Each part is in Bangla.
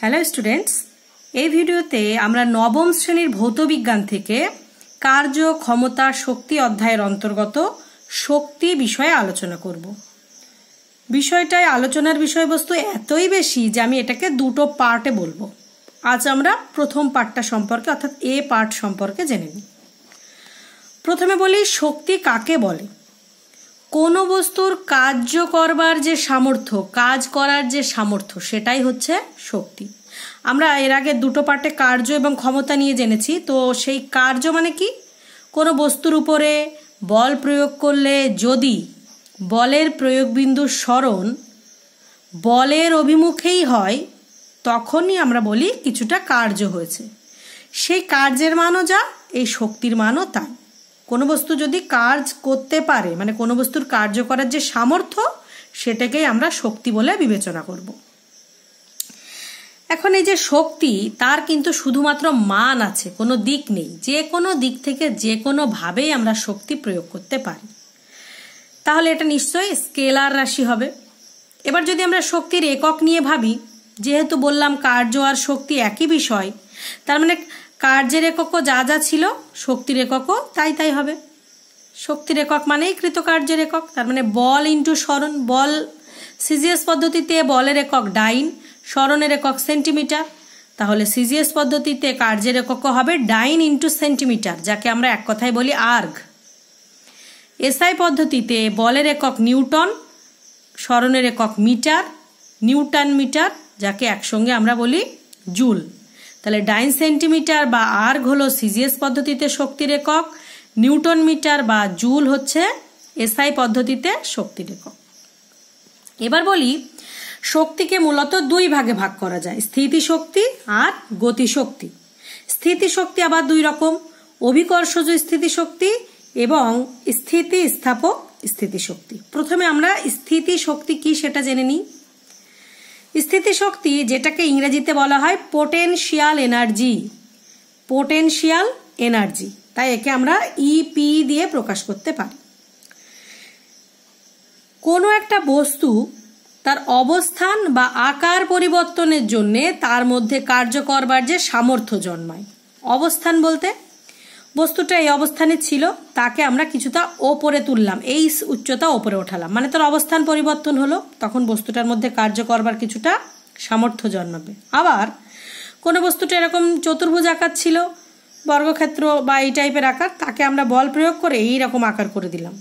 হ্যালো স্টুডেন্টস, এই ভিডিওতে আমরা নবম শ্রেণীর ভৌতবিজ্ঞান থেকে কার্য, ক্ষমতা, শক্তি অধ্যায়ের অন্তর্গত শক্তি বিষয়ে আলোচনা করব। বিষয়টায় আলোচনার বিষয়বস্তু এতই বেশি যে আমি এটাকে দুটো পার্টে বলবো। আজ আমরা প্রথম পার্টটা সম্পর্কে অর্থাৎ এ পার্ট সম্পর্কে জেনে নিই। প্রথমে বলি শক্তি কাকে বলে। কোনো বস্তুর কার্য করবার যে সামর্থ্য, কাজ করার যে সামর্থ্য, সেটাই হচ্ছে শক্তি। আমরা এর আগে দুটো পার্টে কার্য এবং ক্ষমতা নিয়ে জেনেছি। তো সেই কার্য মানে কি? কোনো বস্তুর উপরে বল প্রয়োগ করলে যদি বলের প্রয়োগবিন্দুর সরণ বলের অভিমুখেই হয়, তখনই আমরা বলি কিছুটা কার্য হয়েছে। সেই কার্যের মানও যা, এই শক্তির মানও তাই। কোনো বস্তু যদি কাজ করতে পারে, মানে কোনো বস্তুর কার্য করার যে সামর্থ্য, সেটাকেই আমরা শক্তি বলে বিবেচনা করব। এখন এই যে শক্তি, তার কিন্তু শুধুমাত্র মান আছে, কোনো দিক নেই। যে কোনো দিক থেকে যে কোনোভাবেই আমরা শক্তি প্রয়োগ করতে পারি। তাহলে এটা নিশ্চয়ই স্কেলার রাশি হবে। এবার যদি আমরা শক্তির একক নিয়ে ভাবি, যেহেতু বললাম কার্য আর শক্তি একই বিষয়, তার মানে কার্যের এককও যা যা ছিল, শক্তির এককও তাই তাই হবে। শক্তির একক মানেই কৃতকার্যের একক। তার মানে বল ইন্টু সরণ। বল সিজিএস পদ্ধতিতে বলের একক ডাইন, সরণের একক সেন্টিমিটার। তাহলে সিজিএস পদ্ধতিতে কার্যের এককও হবে ডাইন ইন্টু সেন্টিমিটার, যাকে আমরা এক কথায় বলি আর্গ। এসআই পদ্ধতিতে বলের একক নিউটন, সরণের একক মিটার, নিউটন মিটার, যাকে একসঙ্গে আমরা বলি জুল। তাহলে ডাইন সেন্টিমিটার বা আর্গ হলো সিজিএস পদ্ধতিতে শক্তির একক, নিউটন মিটার বা জুল হচ্ছে এসআই পদ্ধতিতে শক্তির একক। এবার বলি শক্তিকে মূলত দুই ভাগে ভাগ করা যায়, স্থিতিশক্তি আর গতিশক্তি। স্থিতিশক্তি আবার দুই রকম, অভিকর্ষজ স্থিতিশক্তি এবং স্থিতিস্থাপক স্থিতিশক্তি। প্রথমে আমরা স্থিতিশক্তি কি সেটা জেনে নিই। স্থিতিশক্তি, যেটাকে ইংরেজিতে বলা হয় পোটেনশিয়াল এনার্জি, পোটেনশিয়াল এনার্জি, তাই একে আমরা ইপি দিয়ে প্রকাশ করতে পারি। কোনো একটা বস্তু তার অবস্থান বা আকার পরিবর্তনের জন্য তার মধ্যে কার্য করবার যে সামর্থ্য জন্মায়। অবস্থান বলতে বস্তুটা এই অবস্থানে ছিল, তাকে আমরা কিছুটা ওপরে তুললাম, এই উচ্চতা ওপরে ওঠালাম, মানে তার অবস্থান পরিবর্তন হলো, তখন বস্তুটার মধ্যে কার্য করবার কিছুটা সামর্থ্য জন্মাবে। আবার কোনো বস্তুটা এরকম চতুর্ভুজ আকার ছিল, বর্গক্ষেত্র বা এই টাইপের আকার, তাকে আমরা বল প্রয়োগ করে এই রকম আকার করে দিলাম,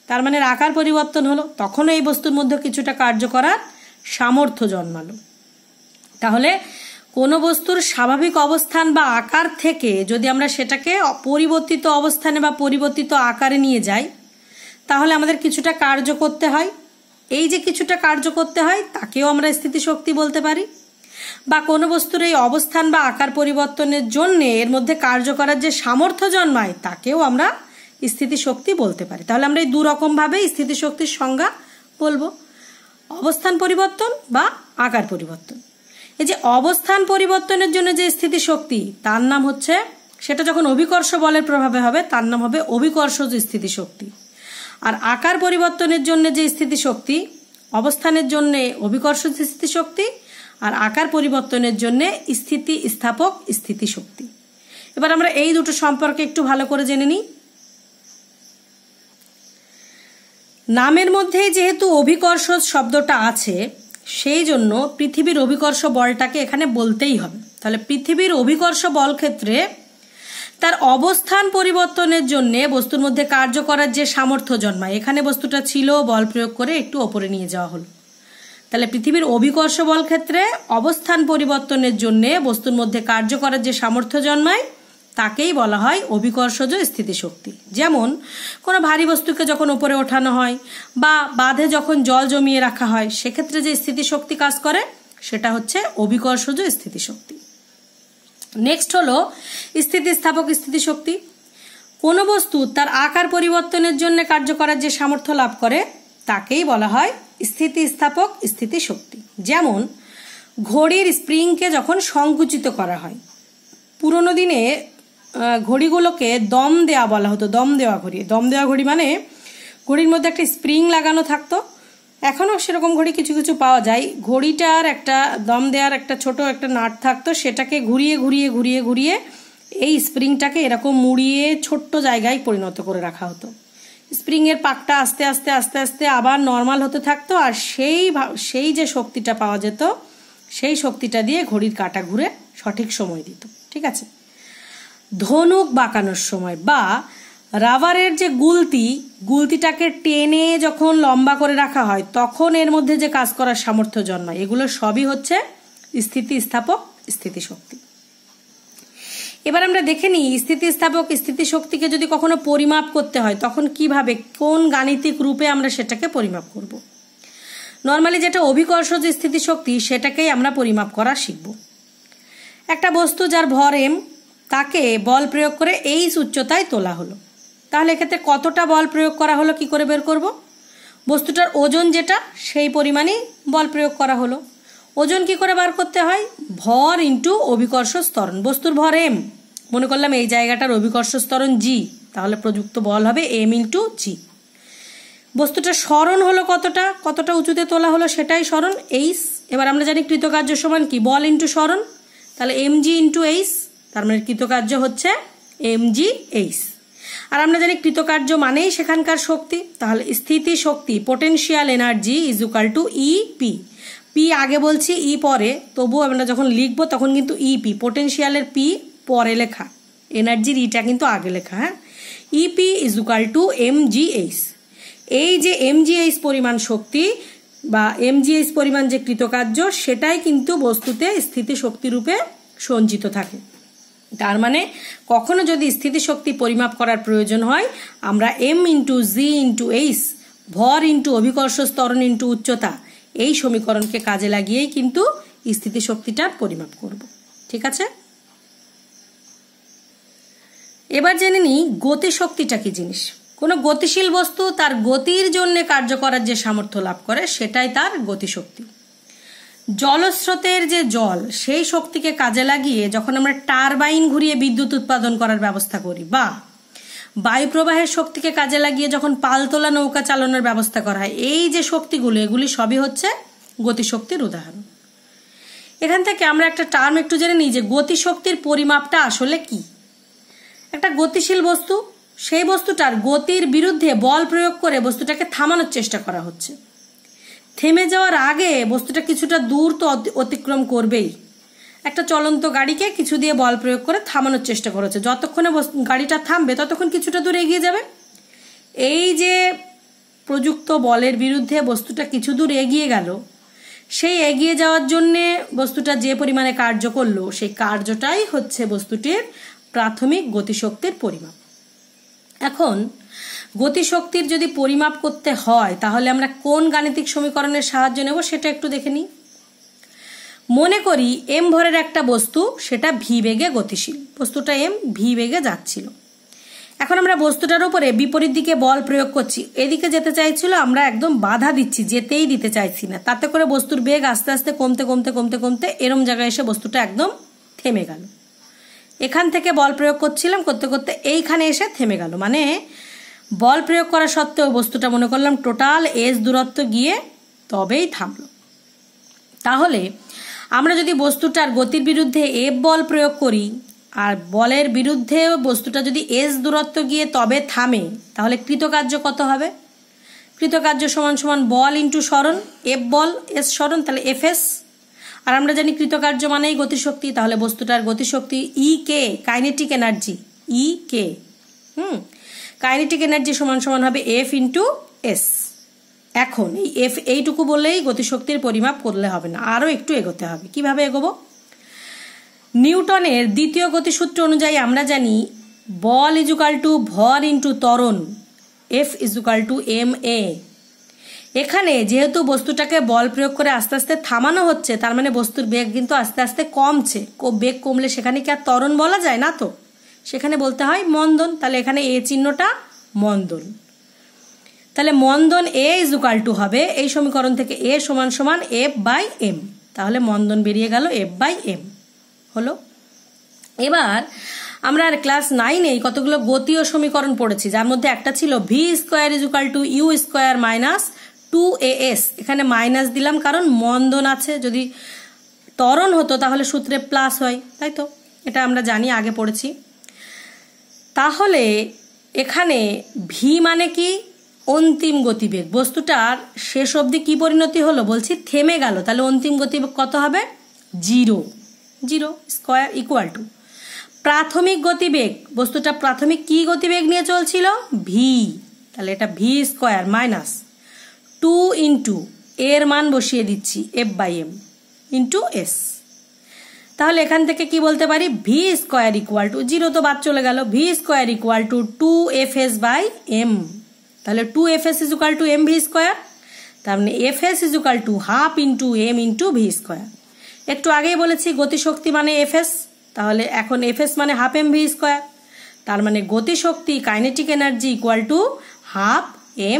তার মানে আকার পরিবর্তন হলো, তখনও এই বস্তুর মধ্যে কিছুটা কার্য করার সামর্থ্য জন্মালো। তাহলে কোনো বস্তুর স্বাভাবিক অবস্থান বা আকার থেকে যদি আমরা সেটাকে পরিবর্তিত অবস্থানে বা পরিবর্তিত আকারে নিয়ে যাই, তাহলে আমাদের কিছুটা কার্য করতে হয়। এই যে কিছুটা কার্য করতে হয়, তাকেও আমরা স্থিতিশক্তি বলতে পারি। বা কোনো বস্তুর এই অবস্থান বা আকার পরিবর্তনের জন্য এর মধ্যে কার্য করার যে সামর্থ্য জন্মায়, তাকেও আমরা স্থিতিশক্তি বলতে পারি। তাহলে আমরা এই দু রকম ভাবে স্থিতিশক্তির সংজ্ঞা বলবো, অবস্থান পরিবর্তন বা আকার পরিবর্তন। এই যে অবস্থান পরিবর্তনের জন্য যে স্থিতিশক্তি, তার নাম হচ্ছে, সেটা যখন অভিকর্ষ বলের প্রভাবে হবে, তার নাম হবে অভিকর্ষজ স্থিতিশক্তি। আর আকার পরিবর্তনের জন্য যে স্থিতিশক্তি, অবস্থানের জন্য অভিকর্ষজ স্থিতিশক্তি, আর আকার পরিবর্তনের জন্য স্থিতিস্থাপক স্থিতিশক্তি। এবার আমরা এই দুটো সম্পর্কে একটু ভালো করে জেনে নিই। নামের মধ্যে যেহেতু অভিকর্ষজ শব্দটা আছে, সেই জন্য পৃথিবীর অভিকর্ষ বলটাকে এখানে বলতেই হবে। তাহলে পৃথিবীর অভিকর্ষ বল ক্ষেত্রে তার অবস্থান পরিবর্তনের জন্য বস্তুর মধ্যে কার্য করার যে সামর্থ্য জন্মায়, এখানে বস্তুটা ছিল, বল প্রয়োগ করে একটু ওপরে নিয়ে যাওয়া হলো। তাহলে পৃথিবীর অভিকর্ষ বল ক্ষেত্রে অবস্থান পরিবর্তনের জন্য বস্তুর মধ্যে কার্য করার যে সামর্থ্য জন্মায়, তাকেই বলা হয় অভিকর্ষজ স্থিতিশক্তি। যেমন কোনো ভারী বস্তুকে যখন উপরে ওঠানো হয় বা বাঁধে যখন জল জমিয়ে রাখা হয়, সেক্ষেত্রে যে স্থিতিশক্তি কাজ করে, সেটা হচ্ছে অভিকর্ষজ স্থিতিশক্তি। নেক্সট হলো স্থিতিস্থাপক স্থিতিশক্তি। কোনো বস্তু তার আকার পরিবর্তনের জন্য কার্য করার যে সামর্থ্য লাভ করে, তাকেই বলা হয় স্থিতিস্থাপক স্থিতিশক্তি। যেমন ঘড়ির স্প্রিংকে যখন সংকুচিত করা হয়, পুরোনো দিনে ঘড়িগুলোকে দম দেওয়া বলা হতো, দম দেওয়া ঘড়ি। দম দেওয়া ঘড়ি মানে ঘড়ির মধ্যে একটা স্প্রিং লাগানো থাকতো, এখনও সেরকম ঘড়ি কিছু কিছু পাওয়া যায়। ঘড়িটার একটা দম দেওয়ার একটা ছোট একটা নাট থাকতো, সেটাকে ঘুরিয়ে ঘুরিয়ে ঘুরিয়ে ঘুরিয়ে এই স্প্রিংটাকে এরকম মুড়িয়ে ছোট্ট জায়গায় পরিণত করে রাখা হতো। স্প্রিংয়ের পাকটা আস্তে আস্তে আস্তে আস্তে আবার নর্মাল হতে থাকতো, আর সেই যে শক্তিটা পাওয়া যেত সেই শক্তিটা দিয়ে ঘড়ির কাঁটা ঘুরে সঠিক সময় দিত। ঠিক আছে। ধনুক বাঁকানোর সময় বা রাবারের যে গুলতিটাকে টেনে যখন লম্বা করে রাখা হয় তখন এর মধ্যে যে কাজ করার সামর্থ্য জন্মায়, এগুলো সবই হচ্ছে স্থিতিস্থাপক স্থিতিশক্তি। এবার আমরা দেখে নিই স্থিতিস্থাপক স্থিতিশক্তিকে যদি কখনো পরিমাপ করতে হয় তখন কিভাবে, কোন গাণিতিক রূপে আমরা সেটাকে পরিমাপ করব। নর্মালি যেটা অভিকর্ষজ স্থিতিশক্তি সেটাকেই আমরা পরিমাপ করা শিখব। একটা বস্তু যার ভর m, তাকে বল প্রয়োগ করে h উচ্চতায় তোলা হলো, তাহলে এক্ষেত্রে কতটা বল প্রয়োগ করা হলো কি করে বের করব? বস্তুটার ওজন যেটা সেই পরিমাণই বল প্রয়োগ করা হলো। ওজন কি করে বার করতে হয়? ভর ইন্টু অভিকর্ষ ত্বরণ। বস্তুর ভর m, মনে করলাম এই জায়গাটার অভিকর্ষ ত্বরণ g, তাহলে প্রযুক্ত বল হবে m ইন্টু g। বস্তুটার সরণ হলো কতটা উঁচুতে তোলা হলো সেটাই সরণ h। এবার আমরা জানি কৃতকার্য সমান কি, বল ইন্টু সরণ, তাহলে mg ইন্টু h, তার মানে কৃতকার্য হচ্ছে mg h। আর আমরা জানি কৃতকার্য মানেই সেখানকার শক্তি, তাহলে স্থিতি শক্তি potential energy is equal to EP। P আগে বলছি, ই পরে, তবুও আমরা যখন লিখবো তখন কিন্তু EP, পোটেনশিয়ালের পি পরে লেখা, এনার্জির ইটা কিন্তু আগে লেখা। হ্যাঁ, EP is equal two mgh। এই যে mgh পরিমাণ শক্তি বা mgh পরিমাণ যে কৃতকার্য সেটাই কিন্তু বস্তুতে স্থিতি শক্তি রূপে সঞ্চিত থাকে। তার মানে কখনো যদি স্থিতিশক্তি পরিমাপ করার প্রয়োজন হয় আমরা m ইন্টু জি ইন্টু এইচ, ভর ইন্টু অভিকর্ষ ত্বরণ ইন্টু উচ্চতা, এই সমীকরণকে কাজে লাগিয়েই কিন্তু স্থিতিশক্তিটার পরিমাপ করব। ঠিক আছে। এবার জেনে নিই গতিশক্তিটা কি জিনিস। কোনো গতিশীল বস্তু তার গতির জন্য কার্য করার যে সামর্থ্য লাভ করে সেটাই তার গতিশক্তি। জলস্রোতের যে জল সেই শক্তিকে কাজে লাগিয়ে যখন আমরা টারবাইন ঘুরিয়ে বিদ্যুৎ উৎপাদন করার ব্যবস্থা করি, বা বায়ু প্রবাহের শক্তিকে কাজে লাগিয়ে যখন পালতোলা নৌকা চালানোর ব্যবস্থা করা হয়, এই যে শক্তিগুলো এগুলি সবই হচ্ছে গতিশক্তির উদাহরণ। এখান থেকে আমরা একটা টার্ম একটু জেনে নিই যে গতিশক্তির পরিমাপটা আসলে কি। একটা গতিশীল বস্তু, সেই বস্তুটার গতির বিরুদ্ধে বল প্রয়োগ করে বস্তুটাকে থামানোর চেষ্টা করা হচ্ছে। থেমে যাওয়ার আগে বস্তুটা কিছুটা দূর তো অতিক্রম করবেই। একটা চলন্ত গাড়িকে কিছু দিয়ে বল প্রয়োগ করে থামানোর চেষ্টা করেছে, যতক্ষণে গাড়িটা থামবে ততক্ষণ কিছুটা দূর এগিয়ে যাবে। এই যে প্রযুক্ত বলের বিরুদ্ধে বস্তুটা কিছু দূর এগিয়ে গেল, সেই এগিয়ে যাওয়ার জন্যে বস্তুটা যে পরিমাণে কার্য করলো সেই কার্যটাই হচ্ছে বস্তুটির প্রাথমিক গতিশক্তির পরিমাপ। এখন গতিশক্তির যদি পরিমাপ করতে হয় তাহলে আমরা কোন গাণিতিক সমীকরণের সাহায্য নেব সেটা একটু দেখে নিই। মনে করি m ভরের একটা বস্তু, সেটা v বেগে গতিশীল, বস্তুটা m v বেগে যাচ্ছিল। এখন আমরা বস্তুটার উপরে বিপরীত দিকে বল প্রয়োগ করছি, এদিকে যেতে চাইছিল, আমরা একদম বাধা দিচ্ছি, যেতেই দিতে চাইছি না। তাতে করে বস্তুর বেগ আস্তে আস্তে কমতে কমতে কমতে কমতে এরম জায়গায় এসে বস্তুটা একদম থেমে গেল। এখান থেকে বল প্রয়োগ করছিলাম, করতে করতে এইখানে এসে থেমে গেল, মানে বল প্রয়োগ করা সত্ত্বেও বস্তুটা মনে করলাম টোটাল s দূরত্ব গিয়ে তবেই থামলো। তাহলে আমরা যদি বস্তুটার গতির বিরুদ্ধে f বল প্রয়োগ করি আর বলের বিরুদ্ধে বস্তুটা যদি s দূরত্ব গিয়ে তবে থামে, তাহলে কৃতকার্য কত হবে? কৃতকার্য সমান সমান বল ইন্টু সরণ, f বল s সরণ, তাহলে fs। আর আমরা জানি কৃতকার্য মানেই গতিশক্তি, তাহলে বস্তুটার গতিশক্তি ek, kinetic energy ek, kinetic energy সমান সমান হবে f ইন্টু s। এখন এই f এইটুকু বললেই গতিশক্তির পরিমাপ করলে হবে না, আরও একটু এগোতে হবে। কিভাবে এগোবো? নিউটনের দ্বিতীয় গতিসূত্র অনুযায়ী আমরা জানি বল ইজ ইকুয়াল টু ভর ইন্টু ত্বরণ, f is equal two ma। এখানে যেহেতু বস্তুটাকে বল প্রয়োগ করে আস্তে আস্তে থামানো হচ্ছে, তার মানে বস্তুর বেগ কিন্তু আস্তে আস্তে কমছে। বেগ কমলে সেখানে কি আর ত্বরণ বলা যায় না, তো সেখানে বলতে হয় মন্দন। তাহলে এখানে এ চিহ্নটা মন্দন, তাহলে মন্দন এ ইজ ইকুয়াল টু হবে এই সমীকরণ থেকে এ সমান সমান f বাই m, তাহলে মন্দন বেরিয়ে গেল f বাই m হলো। এবার আমরা ক্লাস 9 কতগুলো গতীয় সমীকরণ পড়েছি, যার মধ্যে একটা ছিল v square is equal to U square minus 2as, এখানে মাইনাস দিলাম কারণ মন্দন আছে, যদি ত্বরণ হতো তাহলে সূত্রে প্লাস হয়, তাই তো, এটা আমরা জানি, আগে পড়েছি। তাহলে এখানে ভি মানে কি? অন্তিম গতিবেগ। বস্তুটার শেষ অবধি কি পরিণতি হলো? বলছি থেমে গেল, তাহলে অন্তিম গতিবেগ কত হবে? 0 স্কয়ার ইকুয়াল টু প্রাথমিক গতিবেগ। বস্তুটা প্রাথমিক কি গতিবেগ নিয়ে চলছিল? ভি, তাহলে এটা ভি স্কয়ার মাইনাস 2 ইন্টু এর মান বসিয়ে দিচ্ছি F/m ইন্টু এস। তাহলে এখান থেকে কি বলতে পারি? ভি স্কয়ার ইকুয়াল টু 0 তো বাদ চলে গেল, V square equal to 2fs/m। তাহলে 2fs is equal to mv square, তার মানে fs is equal to half into m into V square. একটু আগেই বলেছি গতিশক্তি মানে fs, তাহলে এখন fs মানে হাফ mv স্কয়ার, তার মানে গতিশক্তি kinetic energy equal to half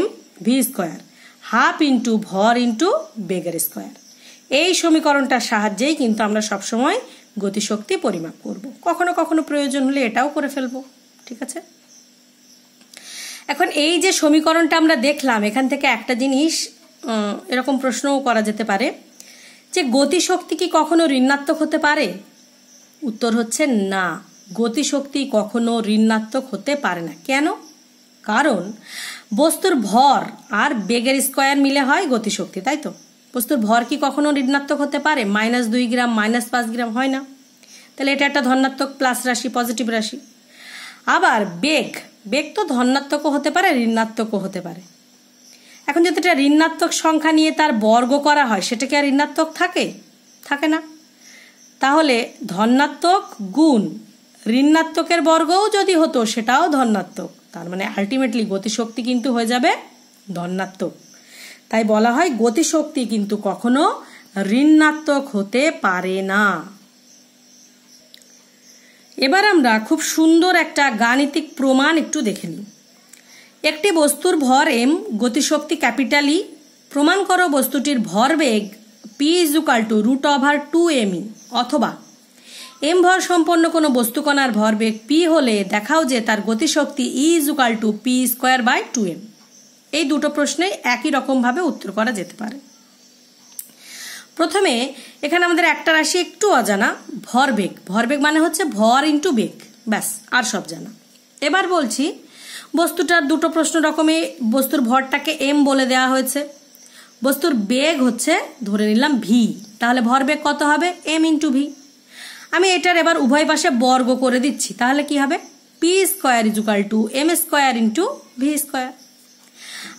mv square, half into ভর ইন্টু বেগের স্কয়ার। এই সমীকরণটার সাহায্যেই কিন্তু আমরা সবসময় গতিশক্তি পরিমাপ করব, কখনো কখনো প্রয়োজন হলে এটাও করে ফেলবো, ঠিক আছে। এখন এই যে সমীকরণটা আমরা দেখলাম, এখান থেকে একটা জিনিস এরকম প্রশ্নও করা যেতে পারে যে গতিশক্তি কি কখনো ঋণাত্মক হতে পারে? উত্তর হচ্ছে না, গতিশক্তি কখনো ঋণাত্মক হতে পারে না। কেন? কারণ বস্তুর ভর আর বেগের স্কয়ার মিলে হয় গতিশক্তি, তাই তো। বস্তুর ভর কি কখনো ঋণাত্মক হতে পারে? -2 গ্রাম -5 গ্রাম হয় না, তাহলে এটা একটা ধনাত্মক প্লাস রাশি, পজিটিভ রাশি। আবার বেগ তো ধনাত্মকও হতে পারে, ঋণাত্মকও হতে পারে। এখন যদি এটা ঋণাত্মক সংখ্যা নিয়ে তার বর্গ করা হয়, সেটা কি আর ঋণাত্মক থাকে না? তাহলে ধনাত্মক গুণ ঋণাত্মকের বর্গও যদি হতো সেটাও ধনাত্মক, তার মানে আলটিমেটলি গতিশক্তি কিন্তু হয়ে যাবে ধনাত্মক। তাই বলা হয় গতিশক্তি কিন্তু কখনো ঋণাত্মক হতে পারে না। এবার আমরা খুব সুন্দর একটা গাণিতিক প্রমাণ একটু দেখে নিই। একটি বস্তুর ভর m, গতিশক্তি ক্যাপিটাল E, প্রমাণ করো বস্তুটির ভরবেগ p = √2me, অথবা m ভর সম্পন্ন কোনো বস্তুকণার ভরবেগ p হলে দেখাও যে তার গতিশক্তি E = p²/2m। এই দুটো প্রশ্নে একই রকমভাবে উত্তর করা যেতে পারে। প্রথমে এখানে আমাদের একটা রাশি একটু অজানা, ভরবেগ মানে হচ্ছে ভর ইন্টু বেগ, ব্যাস, আর সব জানা। এবার বলছি বস্তুটার দুটো প্রশ্ন রকমে বস্তুর ভরটাকে m বলে দেওয়া হয়েছে, বস্তুর বেগ হচ্ছে ধরে নিলাম v, তাহলে ভরবেগ কত হবে? m into v। আমি এটার এবার উভয় পাশে বর্গ করে দিচ্ছি, তাহলে কি হবে? p² = m² into v²।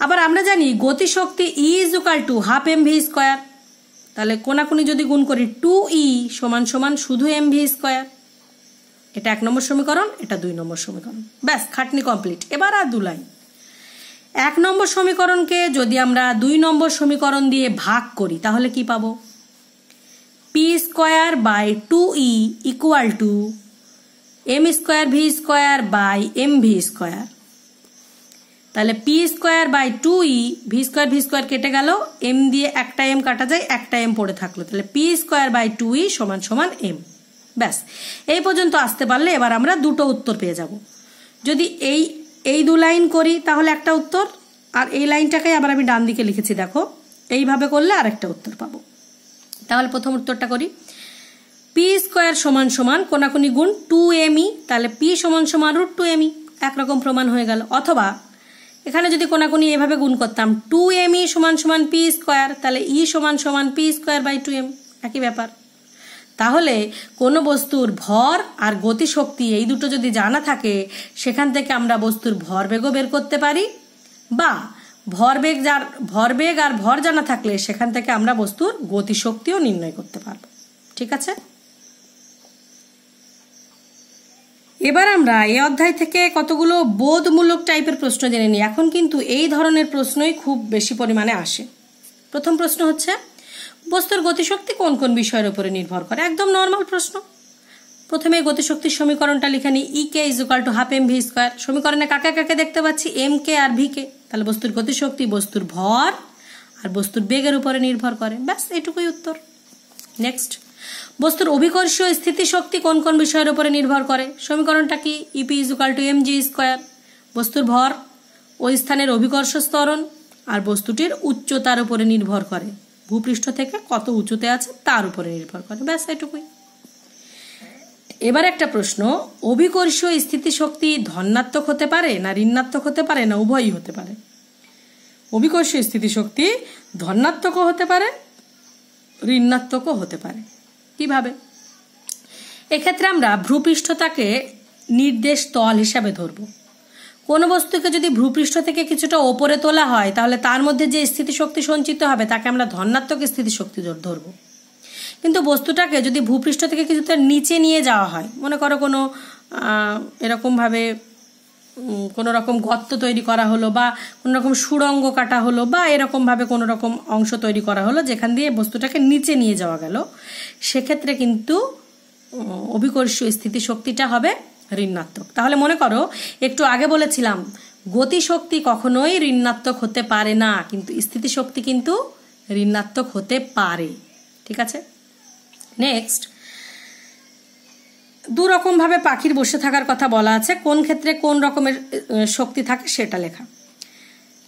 আবার আমরা জানি গতিশক্তি E = হাফ mv², তাহলে কোনাকুনি যদি গুণ করি 2e = শুধু mv²। এটা 1 নম্বর সমীকরণ, এটা 2 নম্বর সমীকরণ, ব্যাস, খাটনি কমপ্লিট। এবার আর 2 লাইন। 1 নম্বর সমীকরণকে যদি আমরা 2 নম্বর সমীকরণ দিয়ে ভাগ করি তাহলে কি পাবো? p²/2e = m²v²/mv²। তাহলে p²/2e, v² কেটে গেল, m দিয়ে একটা m কাটা যায়, একটা m পড়ে থাকলো, তাহলে p²/2e = m। ব্যাস, এই পর্যন্ত আসতে পারলে এবার আমরা দুটো উত্তর পেয়ে যাব। যদি এই 2 লাইন করি তাহলে একটা উত্তর, আর এই লাইনটাকে আবার আমি ডান দিকে লিখেছি, দেখো, এইভাবে করলে আরেকটা উত্তর পাবো। তাহলে প্রথম উত্তরটা করি, p² = কোনাকুনি গুণ 2me, তাহলে p = √2me, একরকম প্রমাণ হয়ে গেল। অথবা এখানে যদি কোনাকুনি এভাবে গুণ করতাম 2me = p², তাহলে E = p²/2m, একই ব্যাপার। তাহলে কোনো বস্তুর ভর আর গতিশক্তি এই দুটো যদি জানা থাকে, সেখান থেকে আমরা বস্তুর ভরবেগও বের করতে পারি, বা ভরবেগ আর ভর জানা থাকলে সেখান থেকে আমরা বস্তুর গতিশক্তিও নির্ণয় করতে পারবো, ঠিক আছে। এবার আমরা এই অধ্যায় থেকে কতগুলো বোধমূলক টাইপের প্রশ্ন জেনে নিই। এখন কিন্তু এই ধরনের প্রশ্নই খুব বেশি পরিমাণে আসে। প্রথম প্রশ্ন হচ্ছে বস্তুর গতিশক্তি কোন কোন বিষয়ের উপরে নির্ভর করে? একদম নর্মাল প্রশ্ন। প্রথমে গতিশক্তির সমীকরণটা লিখে নিই, E = হাফ mv²। সমীকরণে কাকে কাকে দেখতে পাচ্ছি? m কে আর v কে। তাহলে বস্তুর গতিশক্তি বস্তুর ভর আর বস্তুর বেগের উপরে নির্ভর করে, ব্যাস, এটুকুই উত্তর। নেক্সট, বস্তুর অভিকর্ষীয় স্থিতিশক্তি কোন কোন বিষয়ের উপরে নির্ভর করে? সমীকরণটা কি? EP = mg²। বস্তুর ভর ওই স্থানের অভিকর্ষ ত্বরণ আর বস্তুটির উচ্চতার উপরে নির্ভর করে, ভূপৃষ্ঠ থেকে কত উঁচুতে আছে তার উপরে নির্ভর করে। ব্যাস এটুকুই। এবার একটা প্রশ্ন, অভিকর্ষীয় স্থিতিশক্তি ধনাত্মক হতে পারে না ঋণাত্মক হতে পারে না উভয়ই হতে পারে? অভিকর্ষীয় স্থিতিশক্তি ধনাত্মকও হতে পারে ঋণাত্মকও হতে পারে। কিভাবে? এক্ষেত্রে আমরা ভূপৃষ্ঠটাকে নির্দেশ তল হিসাবে ধরব। কোনো বস্তুকে যদি ভূপৃষ্ঠ থেকে কিছুটা ওপরে তোলা হয় তাহলে তার মধ্যে যে স্থিতিশক্তি সঞ্চিত হবে তাকে আমরা ধনাত্মক স্থিতিশক্তি ধরব। কিন্তু বস্তুটাকে যদি ভূপৃষ্ঠ থেকে কিছুটা নিচে নিয়ে যাওয়া হয়, মনে করো কোনো এরকমভাবে কোনো রকম গর্ত তৈরি করা হলো বা কোনো রকম সুড়ঙ্গ কাটা হলো বা এরকমভাবে কোনো রকম অংশ তৈরি করা হলো যেখান দিয়ে বস্তুটাকে নিচে নিয়ে যাওয়া গেল, সেক্ষেত্রে কিন্তু অভিকর্ষীয় স্থিতিশক্তিটা হবে ঋণাত্মক। তাহলে মনে করো একটু আগে বলেছিলাম গতিশক্তি কখনোই ঋণাত্মক হতে পারে না, কিন্তু স্থিতিশক্তি কিন্তু ঋণাত্মক হতে পারে। ঠিক আছে। নেক্সট, দু রকম ভাবে পাখির বসে থাকার কথা বলা আছে, কোন ক্ষেত্রে কোন রকমের শক্তি থাকে সেটা লেখা।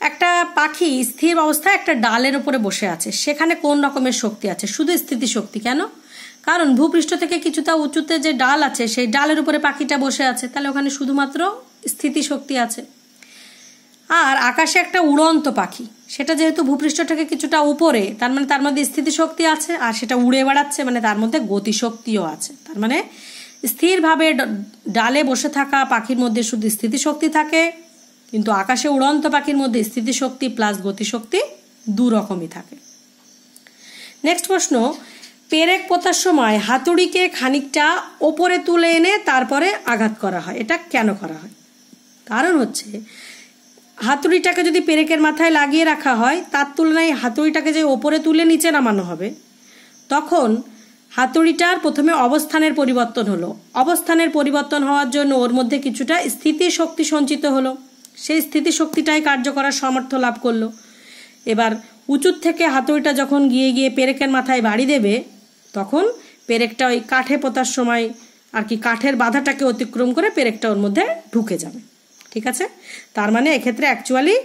একটা পাখি স্থির অবস্থায় একটা ডালের উপরে বসে আছে, সেখানে কোন রকমের শক্তি আছে? শুধু স্থিতিশক্তি। কেন? কারণ ভূপৃষ্ঠ থেকে কিছুটা উঁচুতে যে ডাল আছে সেই ডালের উপরে পাখিটা বসে আছে, তাহলে ওখানে শুধুমাত্র স্থিতিশক্তি আছে। আর আকাশে একটা উড়ন্ত পাখি, সেটা যেহেতু ভূপৃষ্ঠ থেকে কিছুটা উপরে, তার মানে তার মধ্যে স্থিতিশক্তি আছে, আর সেটা উড়ে বেড়াচ্ছে মানে তার মধ্যে গতিশক্তিও আছে। তার মানে স্থিরভাবে ডালে বসে থাকা পাখির মধ্যে শুধু স্থিতিশক্তি থাকে, কিন্তু আকাশে উড়ন্ত পাখির মধ্যে স্থিতিশক্তি প্লাস গতিশক্তি দু রকমই থাকে। নেক্সট প্রশ্ন, পেরেক পোতার সময় হাতুড়িকে খানিকটা ওপরে তুলে এনে তারপরে আঘাত করা হয়, এটা কেন করা হয়? কারণ হচ্ছে হাতুড়িটাকে যদি পেরেকের মাথায় লাগিয়ে রাখা হয় তার তুলনায় হাতুড়িটাকে যে ওপরে তুলে নিচে নামানো হবে, তখন হাতুড়িটার প্রথমে অবস্থানের পরিবর্তন হলো, অবস্থানের পরিবর্তন হওয়ার জন্য ওর মধ্যে কিছুটা স্থিতিশক্তি সঞ্চিত হলো, সেই স্থিতিশক্তিটাই কার্য করার সামর্থ্য লাভ করলো। এবার উঁচুর থেকে হাতুড়িটা যখন গিয়ে গিয়ে পেরেকের মাথায় বাড়ি দেবে, তখন পেরেকটা ওই কাঠে পোতার সময় আর কি কাঠের বাধাটাকে অতিক্রম করে পেরেকটা ওর মধ্যে ঢুকে যাবে। ঠিক আছে। তার মানে এক্ষেত্রে অ্যাকচুয়ালি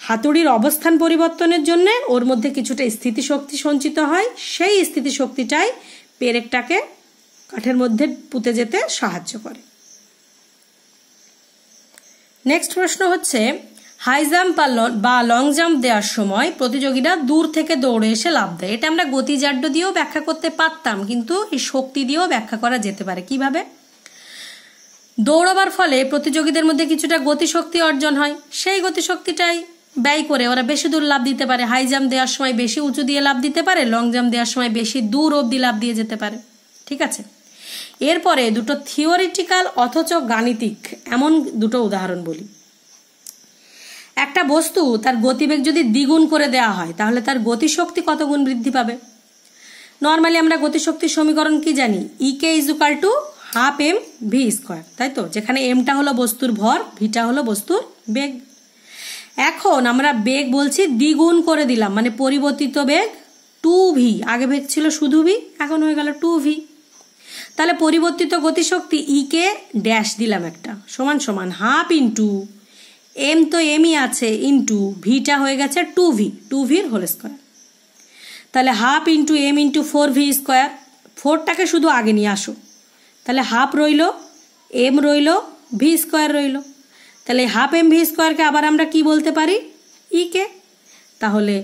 হাতুড়ির অবস্থান পরিবর্তনের জন্য ওর মধ্যে কিছুটা স্থিতিশক্তি সঞ্চিত হয়, সেই স্থিতিশক্তিটাই পেরেকটাকে কাঠের মধ্যে পুঁতে যেতে সাহায্য করে। নেক্সট প্রশ্ন হচ্ছে, হাই জাম্প বা লং জাম্প দেওয়ার সময় প্রতিযোগীরা দূর থেকে দৌড়ে এসে লাফ দেয়। এটা আমরা গতিজাড্য দিয়েও ব্যাখ্যা করতে পারতাম, কিন্তু এই শক্তি দিয়েও ব্যাখ্যা করা যেতে পারে। কিভাবে? দৌড়াবার ফলে প্রতিযোগীদের মধ্যে কিছুটা গতিশক্তি অর্জন হয়, সেই গতিশক্তিটাই ব্যয় করে ওরা বেশি দূর লাফ দিতে পারে। হাই জাম্প দেওয়ার সময় বেশি উঁচু দিয়ে লাফ দিতে পারে, লং জাম্প দেওয়ার সময় বেশি দূর অবধি লাফ দিয়ে যেতে পারে। ঠিক আছে। এরপরে দুটো থিওরিটিক্যাল অথচ গাণিতিক এমন দুটো উদাহরণ বলি। একটা বস্তু তার গতিবেগ যদি দ্বিগুণ করে দেওয়া হয় তাহলে তার গতিশক্তি কত গুণ বৃদ্ধি পাবে? নর্মালি আমরা গতিশক্তির সমীকরণ কি জানি? E K is equal to half m v square, তাই তো? যেখানে এমটা হলো বস্তুর ভর, ভিটা হলো বস্তুর বেগ। এখন আমরা বেগ বলছি দ্বিগুণ করে দিলাম, মানে পরিবর্তিত বেগ 2v, আগে বেগ ছিল শুধু ভি, এখন হয়ে গেল 2v। তাহলে পরিবর্তিত গতিশক্তি ইকে ড্যাশ দিলাম একটা, সমান সমান হাফ ইন্টু এম, তো এমই আছে, ইন্টু ভিটা হয়ে গেছে 2vর হোল স্কোয়ার। তাহলে half into m into 4v square, 4টাকে শুধু আগে নিয়ে আসো, তাহলে হাফ রইল, এম রইল, ভি স্কোয়ার রইল। তাহলে হাফ এম ভি স্কোয়ারকে আবার আমরা কি বলতে পারি? ইকে। তাহলে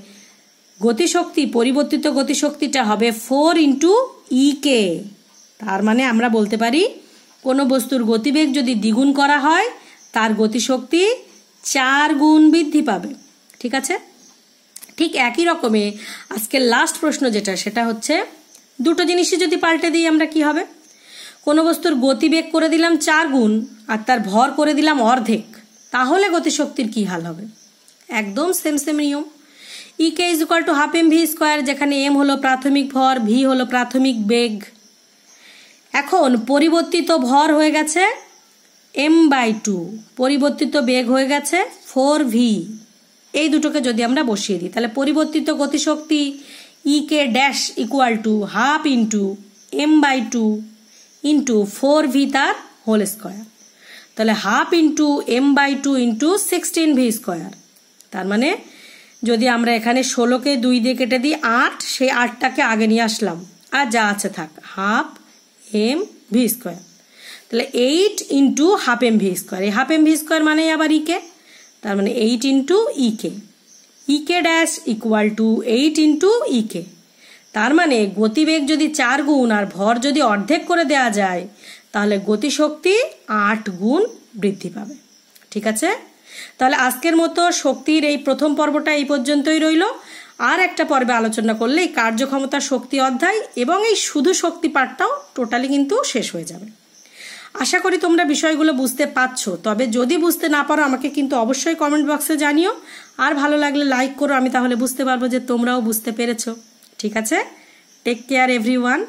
গতিশক্তি, পরিবর্তিত গতিশক্তিটা হবে 4 ইন্টু ইকে। তার মানে আমরা বলতে পারি কোনো বস্তুর গতিবেগ যদি দ্বিগুণ করা হয় তার গতিশক্তি 4 গুণ বৃদ্ধি পাবে। ঠিক আছে। ঠিক একই রকমে আজকের লাস্ট প্রশ্ন যেটা, সেটা হচ্ছে দুটো জিনিসই যদি পাল্টে দিই আমরা কি হবে? কোনো বস্তুর গতিবেগ করে দিলাম 4 গুণ আর তার ভর করে দিলাম অর্ধেক, তাহলে গতিশক্তির কি হাল হবে? একদম সেম নিয়ম। E K is equal to half m v square, যেখানে এম হলো প্রাথমিক ভর, ভি হলো প্রাথমিক বেগ। এখন পরিবর্তিত ভর হয়ে গেছে m/2, পরিবর্তিত বেগ হয়ে গেছে 4v। এই দুটোকে যদি আমরা বসিয়ে দিই তাহলে পরিবর্তিত গতিশক্তি E K dash equal to half into m/2 into 4v তার হোল স্কোয়ার। তাহলে half into m/2 into 16v square. তার মানে যদি আমরা এখানে 16কে 2 দিয়ে কেটে দিই 8, সেই 8টাকে আগে নিয়ে আসলাম, আর যা আছে থাক, হাফ এম ভি স্কোয়ার। তাহলে 8 into half m v square, এই হাফ এম ভি স্কোয়ার মানেই আবার ইকে, তার মানে 8 into E K, E K dash equal to 8 into E K. তার মানে গতিবেগ যদি 4 গুণ আর ভর যদি অর্ধেক করে দেওয়া যায়, তাহলে গতিশক্তি 8 গুণ বৃদ্ধি পাবে। ঠিক আছে, তাহলে আজকের মতো শক্তির এই প্রথম পর্বটা এই পর্যন্তই রইল। আর একটা পর্বে আলোচনা করলে এই কার্যক্ষমতা শক্তি অধ্যায় এবং এই শুধু শক্তি পাঠটাও টোটালি কিন্তু শেষ হয়ে যাবে। আশা করি তোমরা বিষয়গুলো বুঝতে পারছো। তবে যদি বুঝতে না পারো আমাকে কিন্তু অবশ্যই কমেন্ট বক্সে জানিও, আর ভালো লাগলে লাইক করো, আমি তাহলে বুঝতে পারবো যে তোমরাও বুঝতে পেরেছো। ঠিক আছে, টেক কেয়ার এভরিওয়ান।